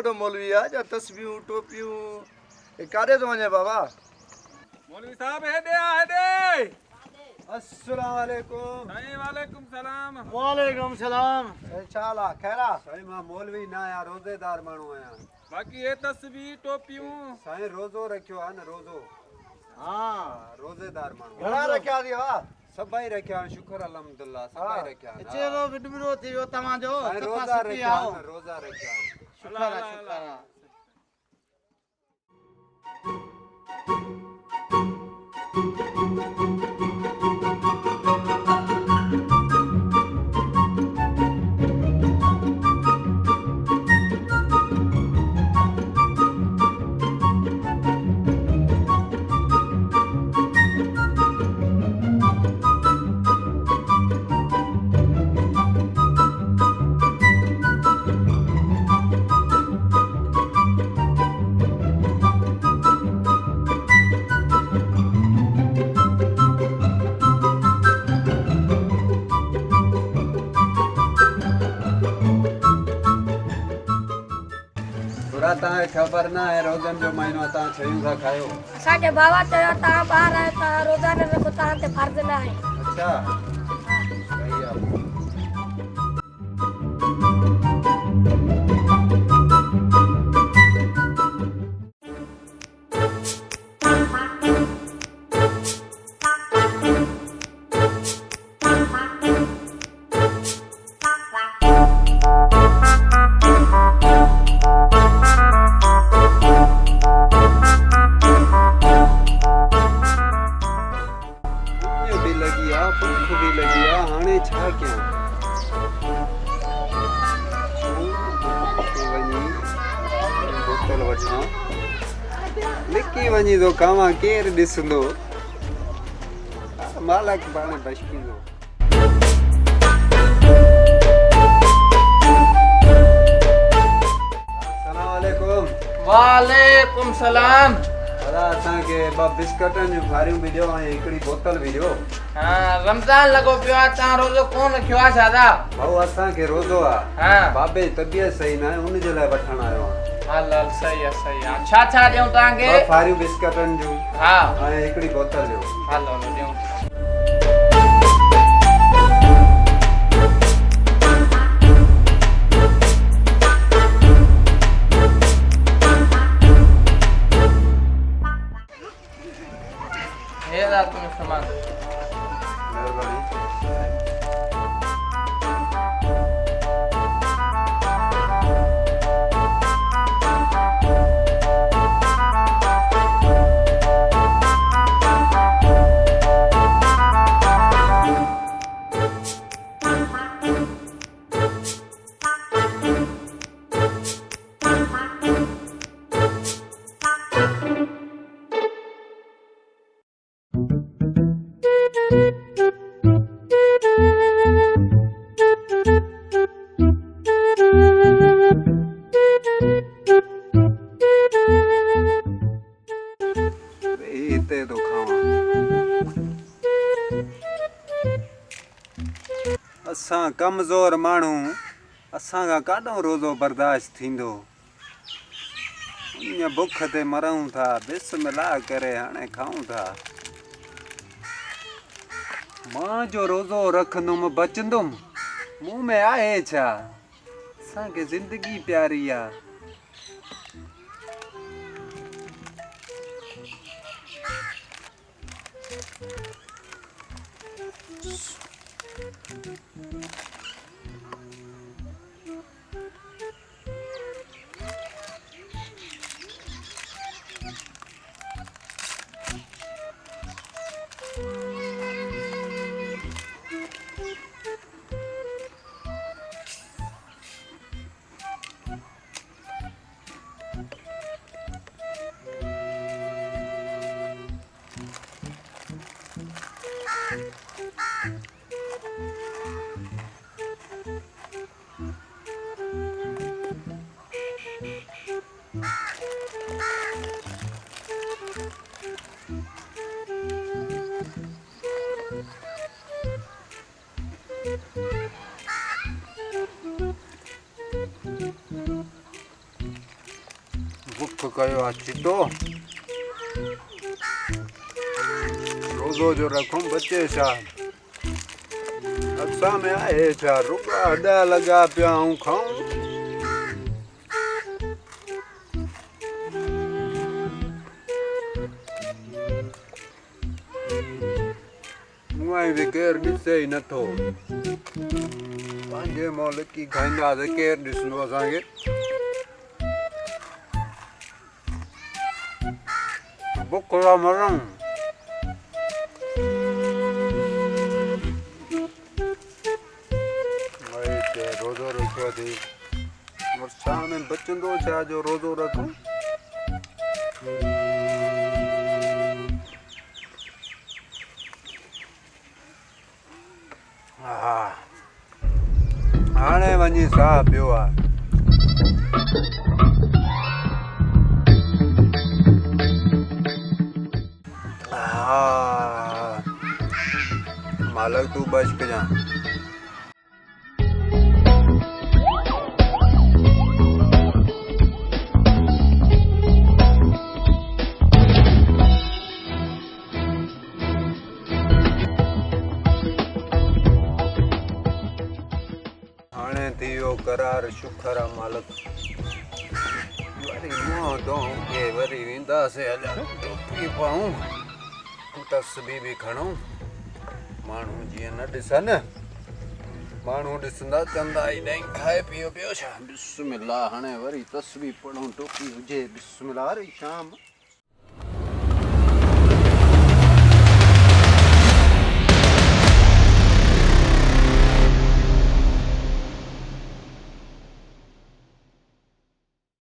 वॾो मौलवी आहे जो तस्बीहूं टोपियूं काॾे थो वञे बाबा? मौलवी साहब हेॾे आ हेॾे। अस्सलाम वालेकुम। साईं वालेकुम सलाम। वालेकुम सलाम। छा हाल आहे? खैर आहे? साईं मां मौलवी न आहियां, रोज़ेदार माण्हू आहियां। बाक़ी ये तस्बीह टोपियूं साईं रोज़ो रखियो आहे न, रोज़ो। हाँ रोज़ेदार माण्हू घणा रखिया अथई बाबा? सभई रखिया आहिनि, शुक्र अल्हम्दुलिल्लाह सभई रखिया आहिनि। चलो विडबिरो थी वियो तव्हांजो। साईं रोज़ा रखिया आहिनि, रोज़ा रखिया आहिनि। शुक्र आहे शुक्र आहे। थोड़ा तव्हांखे ख़बर न आहे रोज़नि जो महीनो तव्हां शयूं था खायो? असांजे बाबा चयो तव्हां ॿार आहियो तव्हां रोज़ा न रखो, तव्हां ते फर्ज़ न आहे। अच्छा सही आहे। भूख भी लगी आहे, हाणे छा कयां? बोतल वठां, लिकी वञी थो खावां, केरु ॾिसंदो? मालक पाणे बचकींदो। अस्सलाम वालेकुम। वालेकुम सलाम। दादा असांखे ॿ बिस्कटनि जूं फारियूं बि ॾियो ऐं हिकिड़ी बोतल बि ॾियो। हाँ रमज़ान लगो पियो आहे, तव्हां रोज़ो कोन रखियो आहे दादा? भाऊ असांखे रोज़ो आहे। हाँ बाबे जी तबियत सही न आहे, उनजे लाइ वठण आयो आहियां। हल हल सही आहे सही आहे। छा छा ॾियूं तव्हांखे? 2 फारियूं बिस्कटनि जूं हाँ ऐं हिकिड़ी बोतल ॾियो। हल हल ॾियूं। हे रात में सामान महिरबानी। हिते तो खावां। असां कमज़ोर माण्हू, असां खां काॾों रोज़ो बर्दाश्त थींदो? ईअं बुख ते मरूं था, बिस्मिल्लाह करे हाणे खाऊं था। मां जो रोज़ो रखंदुमि बचंदुमि, मुंहुं में आहे छा? असांखे ज़िंदगी प्यारी आहे। कयो आहे चिटो रोज़ो जो रखूं बचे छा असां में आहे छा रुॻा हॾा लॻा पिया ऐं खाऊं उहा बि केरु ॾिसे ई नथो पंहिंजे मुल्क की खाईंदासीं केरु ॾिसंदो असांखे बुख था मरूं रोज़ो रखियो थी और छा में बचंदो छा जो रोज़ो रखूं हाणे वञी साह पियो आहे मालक तू बच कजां हाणे थी वियो करार शुक्र आहे मालक वरी मुंहुं धोऊं के वरी वेंदासीं हलिया टोपी पाऊं तस्बी बि खणूं माण्हू जीअं न ॾिसनि माण्हू ॾिसंदा चवंदा हेॾां खाए पियो पियो छा बिस्मिल्लाह हाणे वरी तस्बी पढ़ूं टोपी हुजे बिस्मिल्लाह रे शाम